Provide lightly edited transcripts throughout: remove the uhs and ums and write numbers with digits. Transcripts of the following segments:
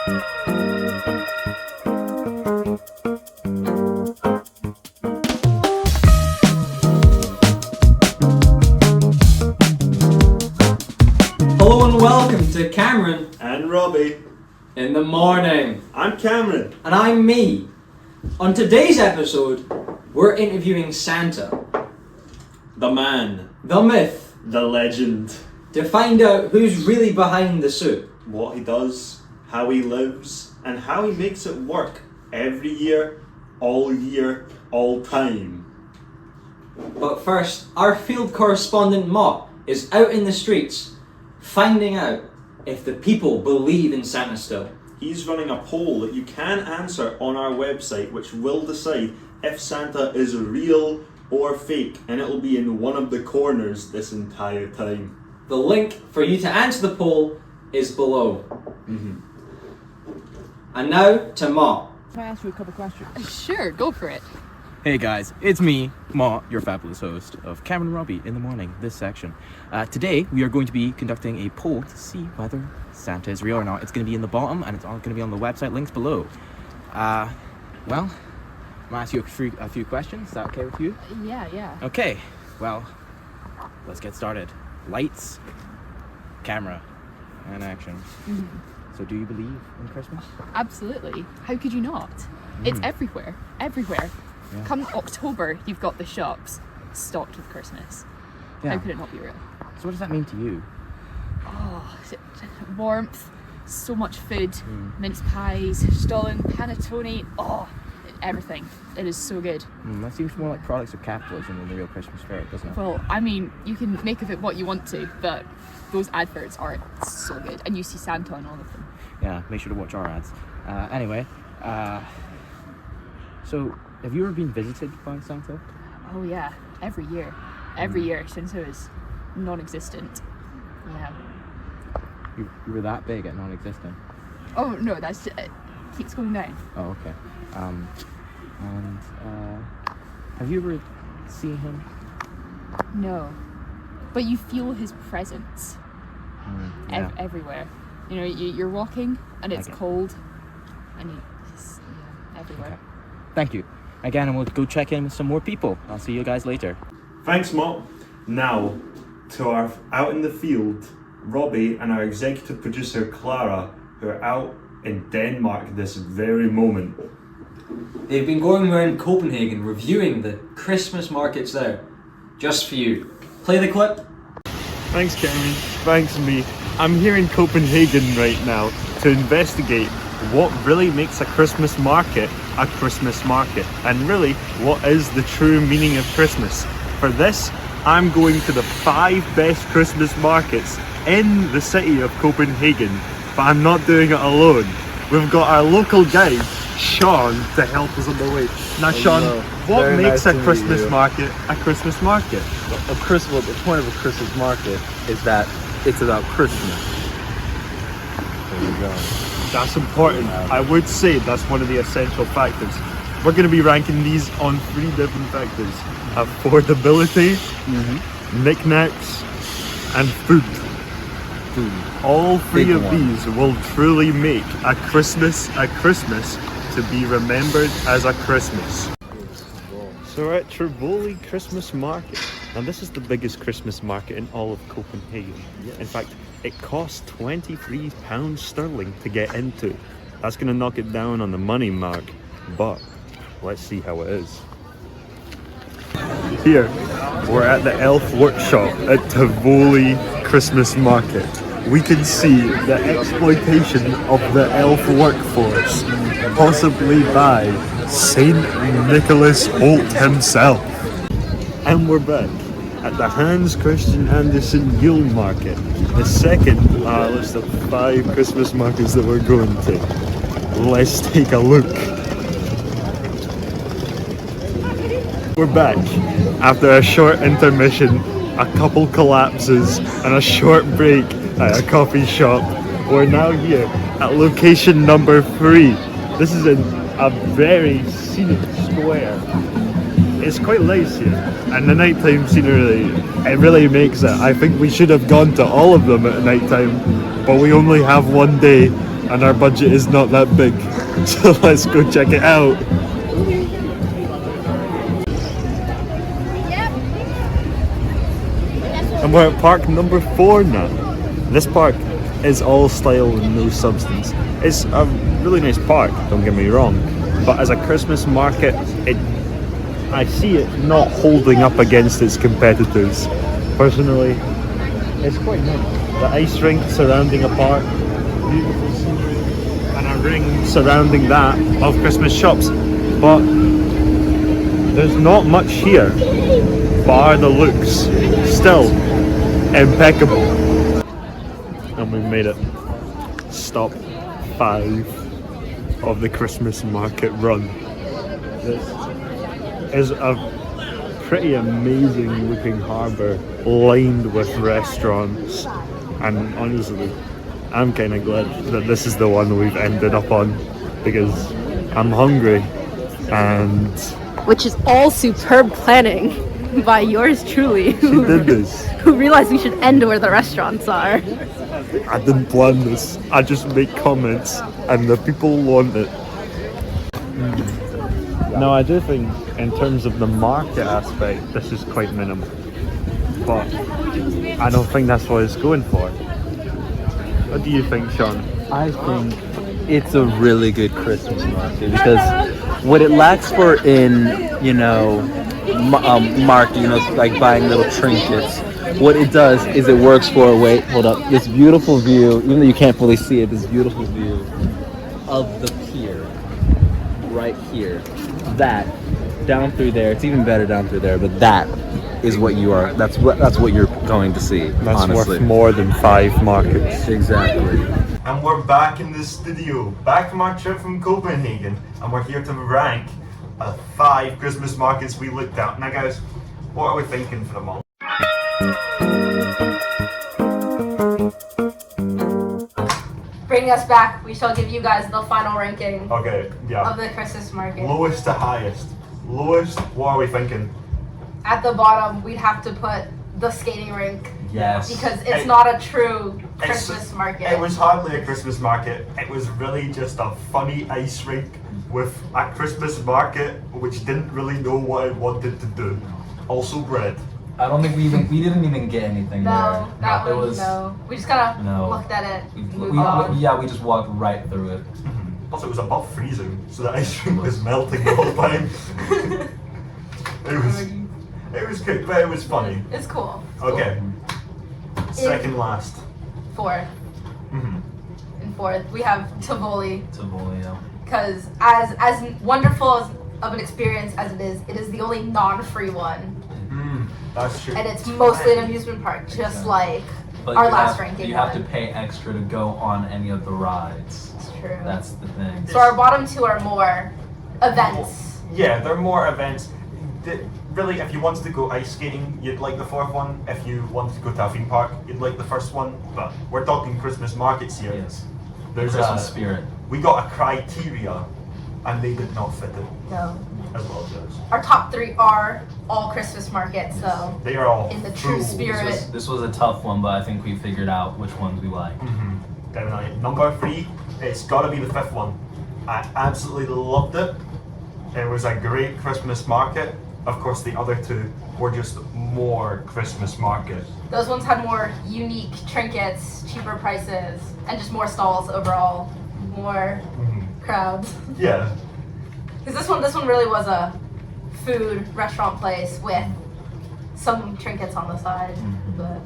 Hello and welcome to Cameron And Robbie. in the morning. I'm Cameron. And I'm me. On today's episode, we're interviewing Santa, The man. the myth, The legend. to find out who's really behind the suit. What he does, how he lives, and how he makes it work every year, all time. But first, our field correspondent Mott is out in the streets, finding out if the people believe in Santa still. He's running a poll that you can answer on our website, which will decide if Santa is real or fake, and it'll be in one of the corners this entire time. The link for you to answer the poll is below. And now to Mott. Can I ask you a couple questions? Sure, go for it. Hey guys, it's me, Ma, your fabulous host of Cameron and Robbie in the morning, this section. Today we are going to be conducting a poll to see whether Santa is real or not. It's going to be in the bottom and it's all going to be on the website links below. Well, I'm going to ask you a few questions. Is that okay with you? Yeah. Okay, well, let's get started. Lights, camera, and action. So do you believe in Christmas? Absolutely. How could you not? It's everywhere. Yeah. Come October, you've got the shops stocked with Christmas. Yeah. How could it not be real? So what does that mean to you? Oh, warmth, so much food, mince pies, stollen, panettone, everything. It is so good. That seems more like products of capitalism than the real Christmas spirit, doesn't it? Well, I mean, you can make of it what you want to, but those adverts are so good. And you see Santa on all of them. Yeah, make sure to watch our ads. Anyway, so have you ever been visited by Santa? Oh yeah, every year. Every year since I was non-existent. Yeah. You were that big at non-existent? Oh no, that's it keeps going down. Oh, okay. Have you ever seen him? No, but you feel his presence Yeah. everywhere. You know, you're walking and it's Okay. cold, and he's everywhere. Okay. Thank you. Again, and we'll go check in with some more people. I'll see you guys later. Thanks, Mott. Now, to our out in the field, Robbie and our executive producer Clara, who are out in Denmark this very moment. They've been going around Copenhagen reviewing the Christmas markets there. Just for you. Play the clip. Thanks, Cameron. Thanks, me. I'm here in Copenhagen right now to investigate what really makes a Christmas market, and really, what is the true meaning of Christmas. For this, I'm going to the 5 best Christmas markets in the city of Copenhagen, but I'm not doing it alone. We've got our local guide, Sean, to help us on the way. Now, Sean, what Very makes nice a to Christmas meet you. market a Christmas market? The point of a Christmas market is that it's about Christmas. There you go. That's important. I would say that's one of the essential factors. We're going to be ranking these on 3 different factors: affordability, knickknacks, and food. All 3 Big of one. these will truly make a Christmas to be remembered as a Christmas. So we're at Tivoli Christmas Market, and this is the biggest Christmas market in all of Copenhagen. In fact, it costs £23 sterling to get into. That's going to knock it down on the money mark, but let's see how it is. Here, we're at the elf workshop at Tivoli Christmas Market. We can see the exploitation of the elf workforce, possibly by Saint Nicholas Holt himself. And we're back at the Hans Christian Andersen Yule Market, the second on our list of 5 Christmas markets that we're going to. Let's take a look. We're back after a short intermission, a couple collapses, and a short break at a coffee shop. We're now here at location number 3. This is in a very scenic square. It's quite nice here, and the nighttime scenery, it really makes it. I think we should have gone to all of them at nighttime, but we only have one day, and our budget is not that big. So let's go check it out. And we're at park number 4 now. This park is all style and no substance. It's a really nice park, don't get me wrong, but as a Christmas market, I see it not holding up against its competitors. Personally, it's quite nice. The ice rink surrounding a park, beautiful scenery, and a ring surrounding that of Christmas shops. But there's not much here, bar the looks. Still impeccable. And we've made it. Stop 5 of the Christmas market run. This is a pretty amazing looking harbour lined with restaurants, and honestly I'm kind of glad that this is the one we've ended up on because I'm hungry. And which is all superb planning by yours truly, she did this. who realized we should end where the restaurants are. I didn't plan this, I just make comments and the people want it. No, I do think in terms of the market aspect this is quite minimal, but I don't think that's what it's going for. What do you think, Sean? I think it's a really good Christmas market because what it lacks for in, market, like buying little trinkets, what it does is it works for, this beautiful view, even though you can't fully see it, this beautiful view of the pier right here. That down through there, it's even better down through there, but that is what you are, that's what you're going to see. That's honestly worth more than 5 markets. Exactly. And we're back in the studio, back from our trip from Copenhagen, and we're here to rank the 5 Christmas markets we looked at. Now guys, what are we thinking for them all? Bringing us back, we shall give you guys the final ranking Okay, yeah. of the Christmas market. Lowest to highest. Lowest, what are we thinking? At the bottom, we'd have to put the skating rink Yes. because it's not a true Christmas market. It was hardly a Christmas market. It was really just a funny ice rink with a Christmas market which didn't really know what it wanted to do. Also bread. I don't think we didn't even get anything No, there. that it one, was, no. We just kind of No. looked at it, we moved on. just walked right through it. Plus it was above freezing, so the ice rink was melting the whole time. It was good, but it was funny. It's cool. Okay. Second last. 4. Mhm. In 4th, we have Tivoli. Tivoli, yeah. Because as wonderful of an experience as it is the only non-free one. That's true. And it's mostly an amusement park, just like But our you last have, ranking you have one. to pay extra to go on any of the rides. It's true. That's the thing. So our bottom 2 are more events. Yeah, there are more events. Really, if you wanted to go ice skating, you'd like the 4th one. If you wanted to go to a theme park, you'd like the 1st one. But we're talking Christmas markets here. Yes. There's Christmas spirit. We got a criteria, and they did not fit it No. as well as yours. Our top 3 are all Christmas markets, so They are all in the true full. spirit. This was a tough one, but I think we figured out which ones we like. Definitely. Number 3, it's got to be the 5th one. I absolutely loved it. It was a great Christmas market. Of course, the other 2 were just more Christmas market. Those ones had more unique trinkets, cheaper prices, and just more stalls overall. More crowds. Yeah. Because this one really was a food restaurant place with some trinkets on the side. But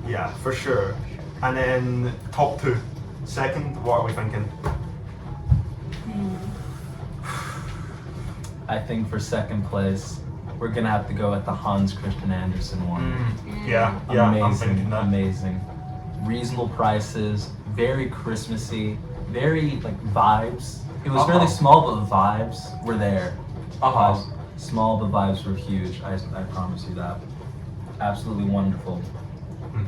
Yeah, for sure. And then top 2. Second, what are we thinking? I think for second place, we're gonna have to go at the Hans Christian Andersen one. Yeah, I'm Amazing, thinking that. amazing. Reasonable prices, very Christmassy, very like vibes. It was really small, but the vibes were there. Small, but vibes were huge. I promise you that. Absolutely wonderful.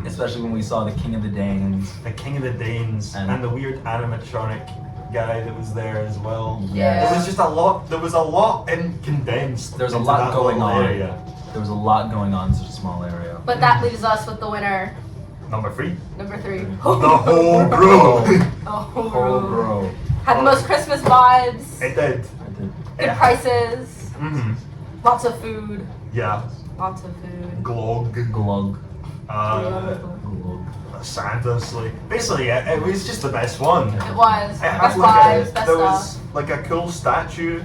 Especially when we saw the King of the Danes. The King of the Danes and the weird animatronic guy that was there as well. Yeah. It was just a lot. There was a lot in condensed. There's a into lot that going little on. area. There was a lot going on in such a small area. that leaves us with the winner Number 3. Number 3. The whole brew. Oh, Oh, bro. had the most Christmas vibes. It did. Good prices. Mm-hmm. Lots of food. Yeah. Lots of food. Glog. Glug. Uh, Santa's like basically it was just the best one. It was. It had Best like vibes, a, best there stuff. was like a cool statue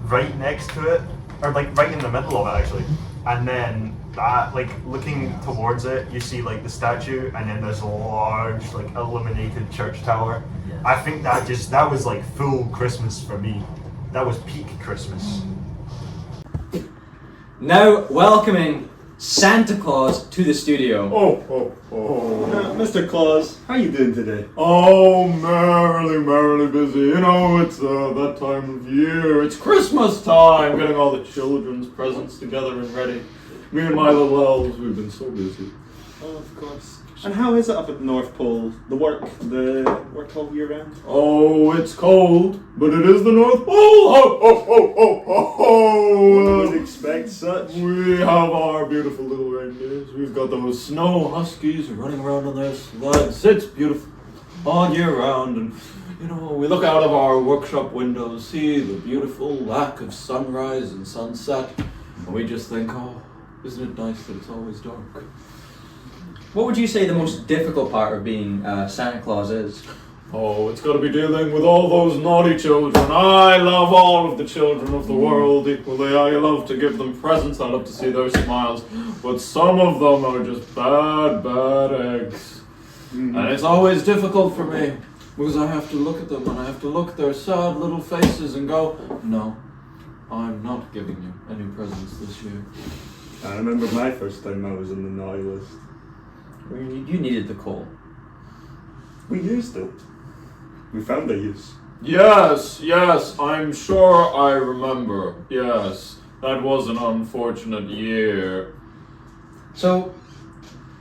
right next to it, or like right in the middle of it actually, and then that like looking towards it, you see like the statue, and then there's a large like illuminated church tower. Yes. I think that was like full Christmas for me. That was peak Christmas. Now welcoming Santa Claus to the studio. Mr. Claus, how you doing today? Oh, merrily busy. You know, it's that time of year. It's Christmas time, getting all the children's presents together and ready. Me and my little elves, we've been so busy. Oh, of course. And how is it up at the North Pole? The work all year round? Oh, it's cold, but it is the North Pole. One would expect such. We have our beautiful little reindeers. We've got those snow huskies running around on their sleds. It's beautiful all year round, and you know, we look out of our workshop windows, see the beautiful lack of sunrise and sunset, and we just think, oh, isn't it nice that it's always dark? What would you say the most difficult part of being Santa Claus is? Oh, it's got to be dealing with all those naughty children. I love all of the children of the world equally. I love to give them presents. I love to see their smiles. But some of them are just bad eggs. And it's always difficult for me because I have to look at them and I have to look at their sad little faces and go, no, I'm not giving you any presents this year. I remember my first time I was on the naughty list. You needed the coal. We used it. We found a use. Yes, I'm sure I remember. Yes, that was an unfortunate year. So,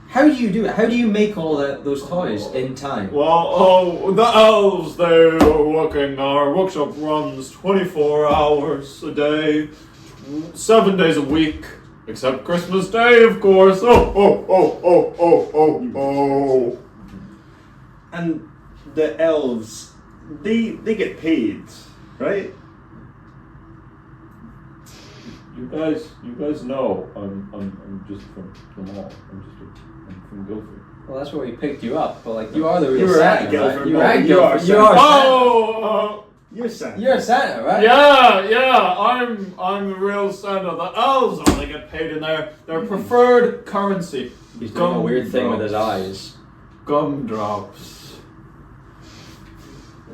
how do you do it? How do you make all those toys in time? Well, the elves, they are working. Our workshop runs 24 hours a day, 7 days a week, except Christmas Day, of course. Oh. And the elves, they get paid, right? You guys know I'm just from the mall. I'm from Guildford. Well, that's where we picked you up. But like, you are the real You were at Santa, Guildford, right? You were Mall. at You Guildford. are You Santa. are Santa. Oh. You're Santa. You're Santa, right? Yeah, I'm the real Santa. The elves only get paid in their preferred currency. He's doing a weird thing with his eyes. Gumdrops.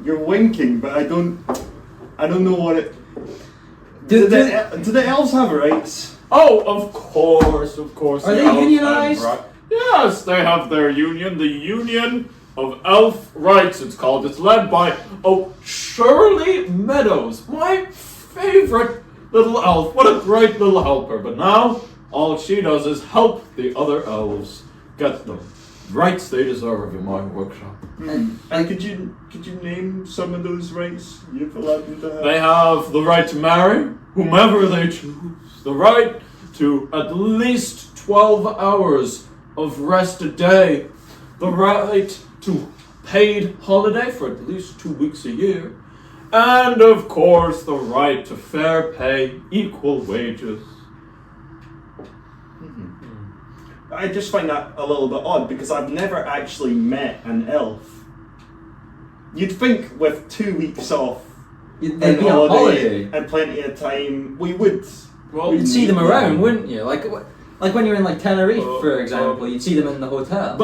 You're winking, but I don't know what it. Do Do the elves have rights? Oh, of course. Are the they elves unionized? have Yes, they have their union, the Union of Elf Rights, it's called. It's led by, Shirley Meadows, my favorite little elf. What a great little helper. But now, all she does is help the other elves get the rights they deserve in my workshop. And could you name some of those rights you've allowed them to have? They have the right to marry whomever they choose, the right to at least 12 hours of rest a day, the right to paid holiday for at least 2 weeks a year, and of course the right to fair pay, equal wages. I just find that a little bit odd because I've never actually met an elf. You'd think with 2 weeks off They'd and be on holiday. and plenty of time, we would. Well, You'd see them around, wouldn't you? Like when you're in like Tenerife, for example, you'd see them in the hotel.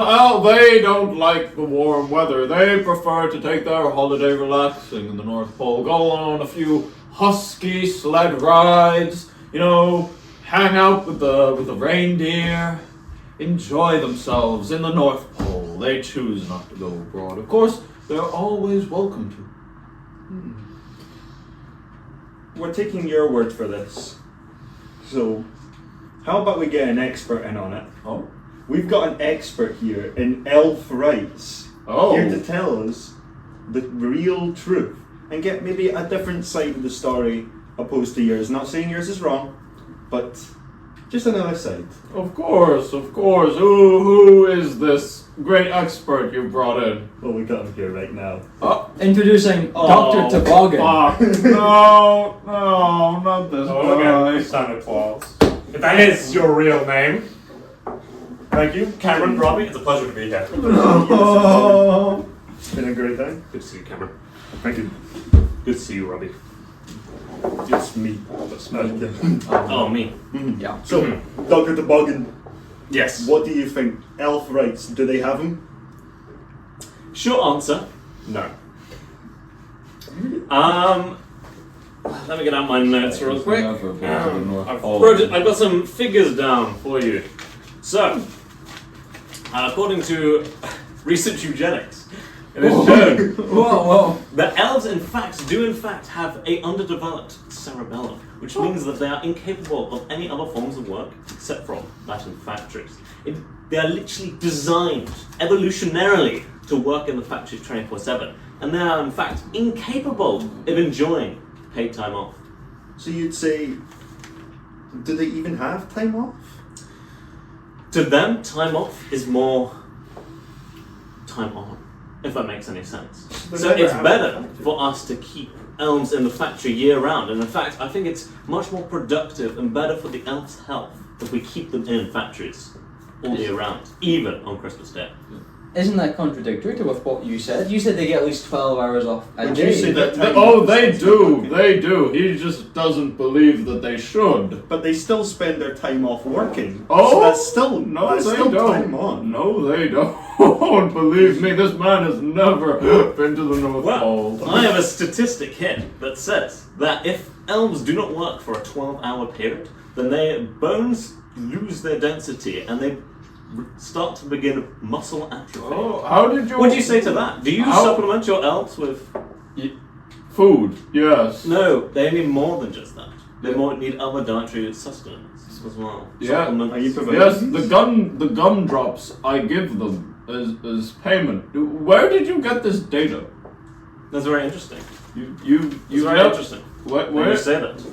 They don't like the warm weather. They prefer to take their holiday relaxing in the North Pole, go on a few husky sled rides, hang out with the reindeer, enjoy themselves in the North Pole. They choose not to go abroad. Of course, they're always welcome to. We're taking your word for this. So, how about we get an expert in on it? Oh? We've got an expert here in elf rights. Oh. Here to tell us the real truth and get maybe a different side of the story opposed to yours. Not saying yours is wrong, but Just on the other side. Of course, of course. Who is this great expert you brought in? Well, we got him here right now. Introducing Oh, Dr. Toboggan. Fuck. No, not this guy. Santa Claus. If that is your real name. Thank you, Cameron, Robbie. It's a pleasure to be here. Oh, it's been a great time. Good to see you, Cameron. Thank you. Good to see you, Robbie. It's me. Oh, me. Yeah. So, Dr. Toboggan, Yes. what do you think? Elf rights, do they have them? Short answer, no. Let me get out my notes real quick. I've got some figures down for you. So, according to recent eugenics, it is shown Whoa. that elves do in fact have a underdeveloped cerebellum, which means that they are incapable of any other forms of work except from that in factories. They are literally designed evolutionarily to work in the factory 24/7, and they are in fact incapable of enjoying paid time off. So you'd say, do they even have time off? To them, time off is more time on, if that makes any sense. They So never it's have better a factory. for us to keep elves in the factory year round, and in fact, I think it's much more productive and better for the elves' health if we keep them in factories all year round, even on Christmas Day. Isn't that contradictory to with what you said? You said they get at least 12 hours off a Would day. you say that time Oh, off they is do. working? They do. He just doesn't believe that they should. But they still spend their time off working. Oh, so that's still no, that's they still don't. time on. No, they don't. Believe me, this man has never been to the North Pole. Well, I have a statistic here that says that if elves do not work for a 12-hour period, then their bones lose their density and they start to begin muscle atrophy. Oh, how did you? What do you say to that? Do you How- supplement your elves with... Food, yes. No, they need more than just that. They need other dietary sustenance as well. Yeah. Supplements. Are you providing Yes, these? the gumdrops I give them as payment. Where did you get this data? That's very interesting. You It's very have- interesting. Where? When you say that.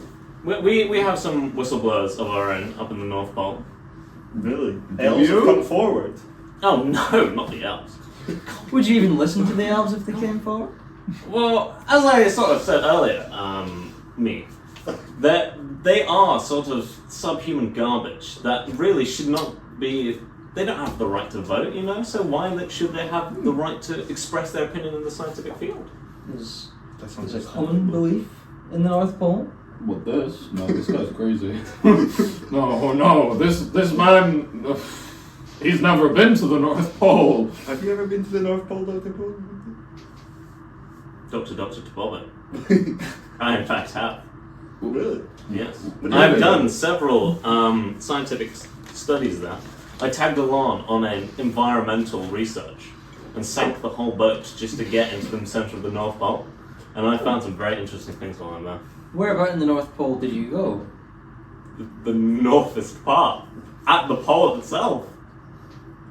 We have some whistleblowers of our own up in the North Pole. Really? Elves you? have come forward. Oh no, not the elves. Would you even listen to the elves if they came forward? Well, as I sort of said earlier, that they are sort of subhuman garbage that really should not be. They don't have the right to vote, you know. So why should they have the right to express their opinion in the scientific field? There's That's a common belief in the North Pole. What this? No, this guy's crazy. No, this man, he's never been to the North Pole. Have you ever been to the North Pole, Dr. Pole? Dr. Toboggan. I in fact have. Really? Yes. What do you I've mean? done several scientific studies there. I tagged along on an environmental research and sank the whole boat just to get into the centre of the North Pole. And I found some very interesting things while I'm there. Where about in the North Pole did you go? The northest part, at the pole itself.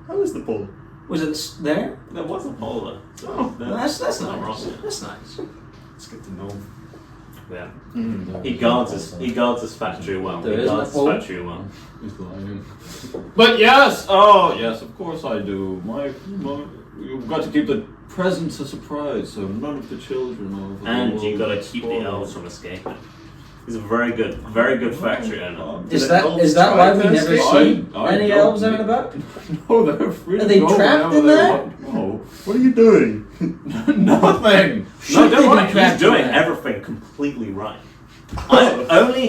How is the pole? Was it there? There was a pole there. So No, that's not nice. wrong. That's nice. It's good to know. Yeah. He guards his factory well. There He is no guards his pole? factory well. He's lying. But yes, yes, of course I do. You've got to keep the presents a surprise, so none of the children of the And world you gotta is keep the spoiled. elves from escaping. He's a very good factory owner. Is the that elves why try we to never escape? see I any don't elves out need- and about? No, they're free Are to they go trapped whenever in they there? want. No. What are you doing? Nothing. Should No, they don't be worry, trapped he's doing in there? everything completely right.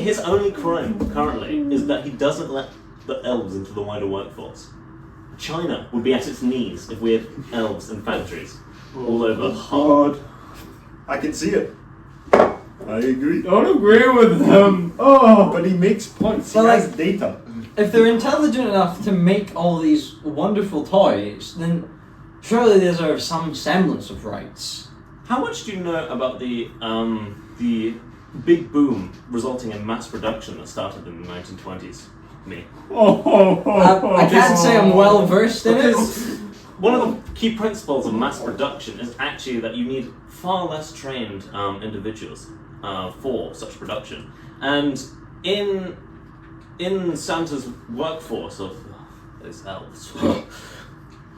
His only crime currently is that he doesn't let the elves into the wider workforce. China would be at its knees if we had elves in factories all over Hong. God. I can see it. I agree. Don't agree with him. Oh. But he makes points. He Well, has like- data. If they're intelligent enough to make all these wonderful toys, then surely they deserve some semblance of rights. How much do you know about the big boom resulting in mass production that started in the 1920s? Me. I can't say I'm well versed in it. Because one of the key principles of mass production is actually that you need far less trained individuals for such production. And in in Santa's workforce of those elves,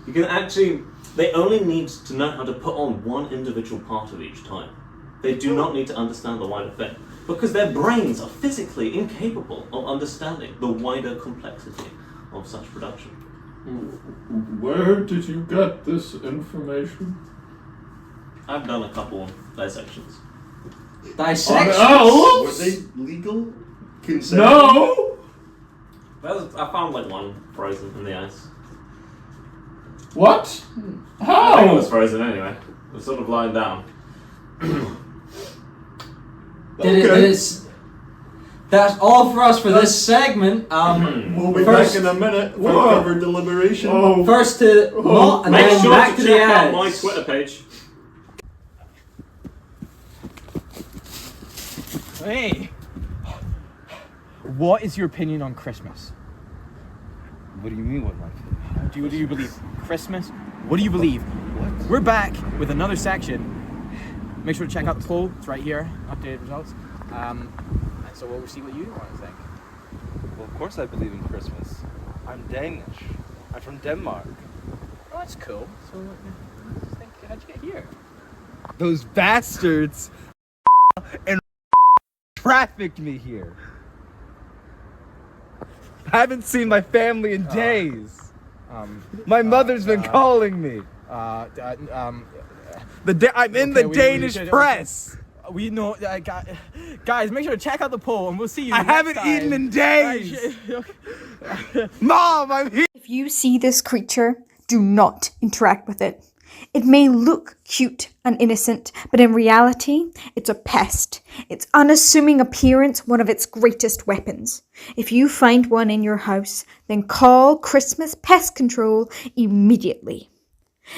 you can actually, they only need to know how to put on one individual part of each time. They do not need to understand the wider thing, because their brains are physically incapable of understanding the wider complexity of such production. Where did you get this information? I've done a couple dissections. Dissections? Were they legal? Consent? No! I found like one frozen in the ice. What? I How? think it was frozen anyway. It was sort of lying down. That's all for us for this segment. We'll be first, back in a minute for Whoa. further deliberation. First to Mott and Make then sure back to to the check out ads. my Twitter page. Hey! What is your opinion on Christmas? What do you mean, what my opinion? Do you believe Christmas? What do you believe? What? We're back with another section. Make sure to check out the poll. It's right here. Updated results. And so we'll see what you want to think. Well, of course I believe in Christmas. I'm Danish. I'm from Denmark. Oh, that's cool. So, how'd you get here? Those bastards and trafficked me here. I haven't seen my family in days. My mother's been calling me. I'm in the Danish press. We know, guys. Make sure to check out the poll, and we'll see you. I haven't eaten in days. Mom, I'm here. If you see this creature, do not interact with it. It may look cute and innocent, but in reality, it's a pest. Its unassuming appearance, one of its greatest weapons. If you find one in your house, then call Christmas Pest Control immediately.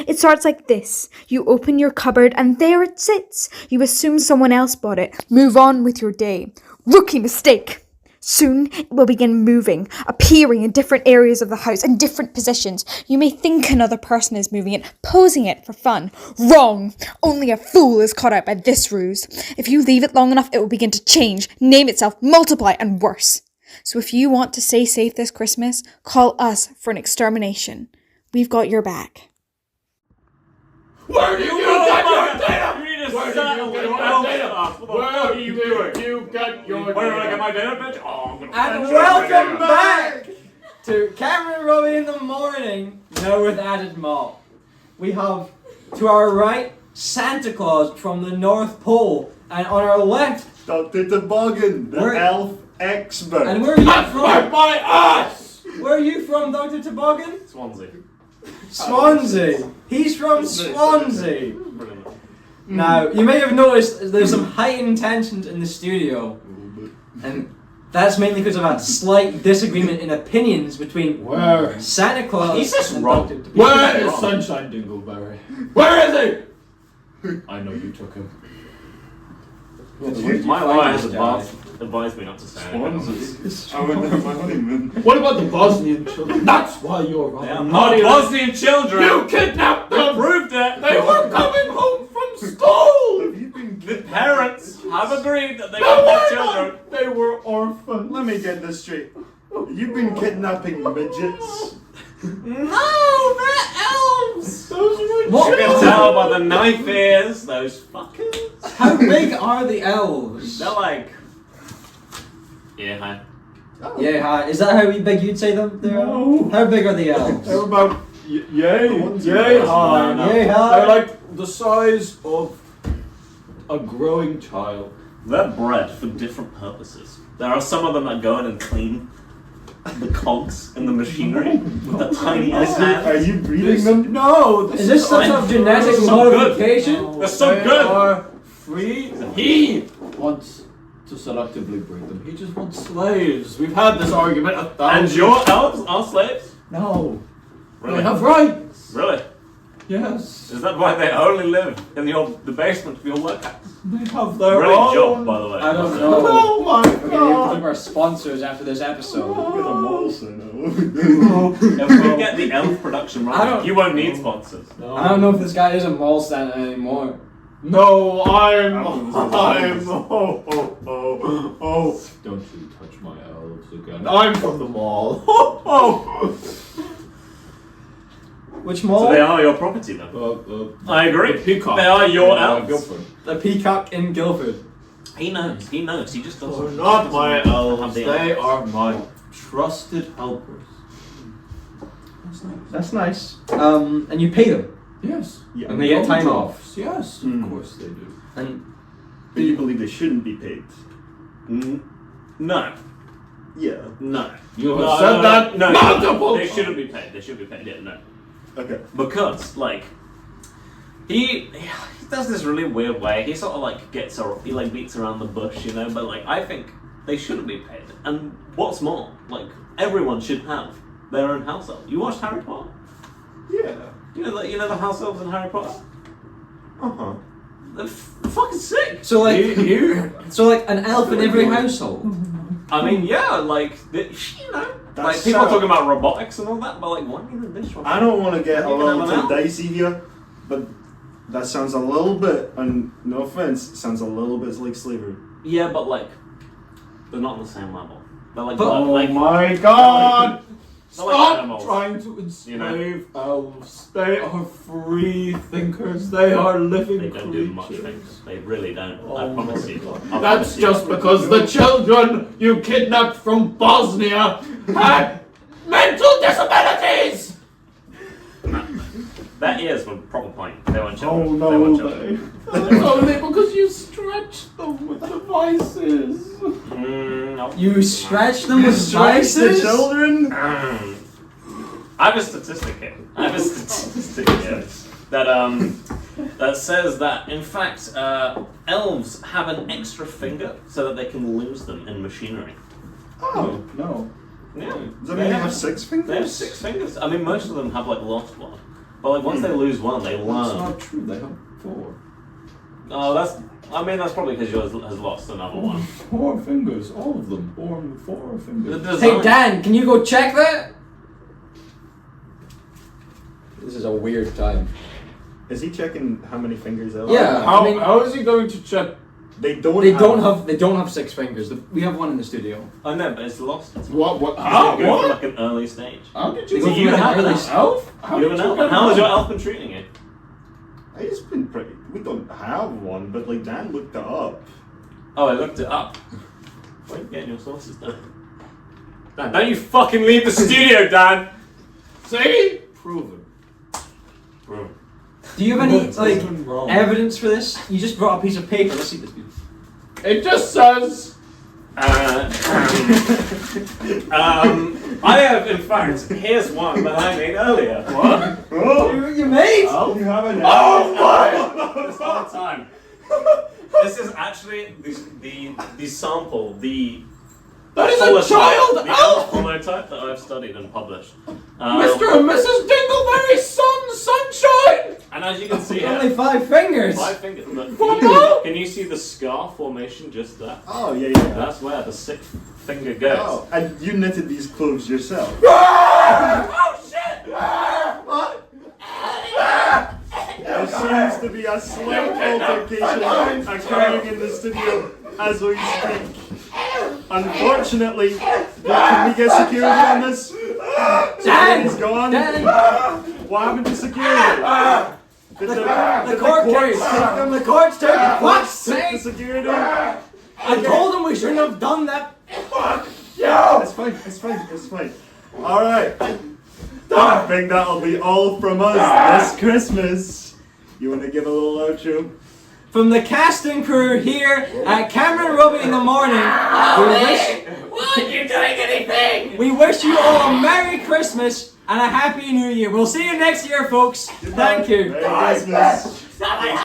It starts like this. You open your cupboard and there it sits. You assume someone else bought it. Move on with your day. Rookie mistake. Soon it will begin moving, appearing in different areas of the house and different positions. You may think another person is moving it, posing it for fun. Wrong! Only a fool is caught out by this ruse. If you leave it long enough, it will begin to change, name itself, multiply, and worse. So if you want to stay safe this Christmas, call us for an extermination. We've got your back. Where do you get your data? You need to Where settle do you with get elf your data? stuff. What the Where fuck are do you you doing? get your Where do I get data? my data, bitch? Oh, I'm gonna And fucking welcome shit. back to Cameron and Robbie in the morning, now with added Mott. We have, to our right, Santa Claus from the North Pole, and on our left, Dr. Toboggan, the Where- elf expert. and where are you Wipe from? my ass! Where are you from, Dr. Toboggan? Swansea. Swansea. He's from Swansea. Brilliant. Now, you may have noticed there's some heightened tensions in the studio, and that's mainly because I've had slight disagreement in opinions between Where? Santa Claus He's just and wrong. Dr. Toboggan. Where is Sunshine Dingleberry? Where is he? I know you took him. My wife has advised me not to say anything. I went there on my honeymoon. What about the Bosnian children? That's why you're wrong. They are not Bosnian children! You kidnapped We them! proved it! They were coming home from school! Have you been The parents have agreed that they No, want their they're children. not. They were orphans. Let me get this straight. You've been kidnapping midgets. No, they're elves! Those were What? You can tell by the knife ears, those fuckers. How big are the elves? They're like. Yeah, hi. Yeah, hi. Is that how big you'd say them? They're No. How big are the elves? They're about yay ones high. you No, no. Yay high. They're like the size of a growing child. They're bred for different purposes. There are some of them that go in and clean the cogs in the machinery with the tiny ass Are hands. you breeding them? No, Is this some sort of genetic so modification? They're so They good! are free. He wants to selectively breed them. He just wants slaves. We've had this argument 1,000. And your elves are slaves? No. Really? They have rights. Really? Yes. Is that why they only live in the basement of your workhouse? They have their Brilliant own. job, by the way. I don't know. Oh my Okay, you god. keep our sponsors after this episode. You're a monster now. If we get the elf production I right, don't- you won't need sponsors. I don't know if this guy is a mall Santa anymore. No, oh. Don't you touch my elves again. I'm from the mall. Which mall? So they are your property then. I agree. The peacock. They are your in, elves. Guildford. The peacock in Guildford. He knows. He knows. He just doesn't. They're not my have elves. the They elves. are my trusted helpers. That's nice. And you pay them. Yes. Yeah. And they get time off. Yes, of course they do. And But you believe they shouldn't be paid? No. Yeah. No. You have said that multiple They times. shouldn't be paid. They should be paid. Yeah, no. Okay. Because like he does this really weird way. He sort of like he like beats around the bush, you know. But like I think they shouldn't be paid. And what's more, like everyone should have their own house elf. You watched Harry Potter? Yeah. You know the house elves in Harry Potter? Uh-huh. They're fucking sick. so like so like an elf in every household. I mean, yeah, like you know, That's like people are so- talking about robotics and all that, but like, why need a dishwasher? I don't want to get a You can little have an too elf. dicey here, but that sounds a little bit, and no offense, sounds a little bit like slavery. Yeah, but like, they're not on the same level. They're like, But- like My God! they're like Stop animals. trying to enslave elves. They are free thinkers. They are living They don't do much creatures. things. They really don't. I Oh promise my you. God. I That's promise you. just because the children you kidnapped from Bosnia had mental disabilities! That is a proper point. They weren't Oh children. They no, weren't children. That's only because you stretched them with devices. No. You stretch them with Strikes the slices? children? I have a statistic here. That says that in fact elves have an extra finger so that they can lose them in machinery. Oh, no. Yeah. Does that mean they have 6 fingers? They have 6 fingers. I mean, most of them have like lost one, but like once they lose one, they That's learn. not true. They have 4. Oh, that's probably because yours has lost another one. 4 fingers, all of them born with 4 The fingers. design- Hey Dan, can you go check that? This is a weird time. Is he checking how many fingers elves Yeah. have? How, I mean- how is he going to check? They don't They don't have 6 fingers. We have one in the studio. I know, but it's lost. What? How? How? Go from What? like an early stage. How did you So get you an have an elf? How You did have an elf. get How has an your elf? elf been treating you? It's been pretty. We don't have one, but like Dan looked it up. Oh, I looked it up. Where are you getting your sources, Dan? Dan, don't you fucking leave the studio, Dan! See? Proven. Bro. Do you have any What's like even wrong? evidence for this? You just brought a piece of paper. Let's see this. It just says. I have, in fact, here's one that I made earlier. What? Oh, You made? you have an Oh my! This whole time. This is actually the sample, the That is holotype, a child the elf! holotype that I've studied and published. Mr. and Mrs. Dingleberry's son, Sunshine! And as you can see Only here, 5 fingers. 5 fingers. Look, What? can you see the scar formation just there? Oh, yeah, yeah. That's where the 6th finger goes. Oh, and you knitted these clothes yourself. Oh shit! What? There seems to be a slight altercation occurring in the studio as we speak. Unfortunately, can we get security on this? Security's gone. Dan! What happened to security? Did The court case! The court's taking fuck's Took the sake! security? I told him we shouldn't have done that. It's fine, it's fine, it's fine. Alright. I think that'll be all from us this Christmas. You want to give a little outro? From the cast and crew here at Cameron Robbie in the morning, we wish you all a Merry Christmas and a Happy New Year. We'll see you next year, folks. Thank you. Merry Christmas.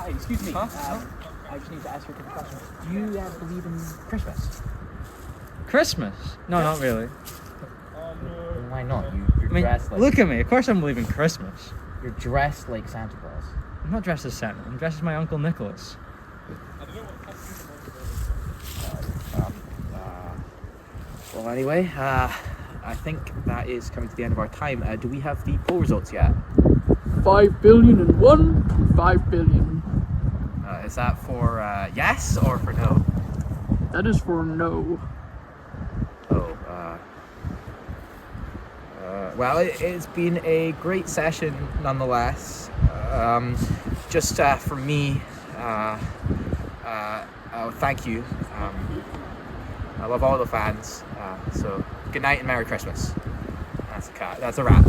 Excuse me. I just need to ask you a quick question. Do you believe in Christmas? Christmas? No, not really. Why not? You're I mean, dressed like look at me. Of course I'm believing Christmas. you're dressed like Santa Claus. I'm not dressed as Santa. I'm dressed as my Uncle Nicholas. Well, anyway, I think that is coming to the end of our time. Do we have the poll results yet? 5 billion and 1, 5 billion. Is that for yes or for no? That is for no. Oh, well, it's been a great session nonetheless. Just for me, thank you. I love all the fans. So good night and Merry Christmas. That's a cat. That's a wrap.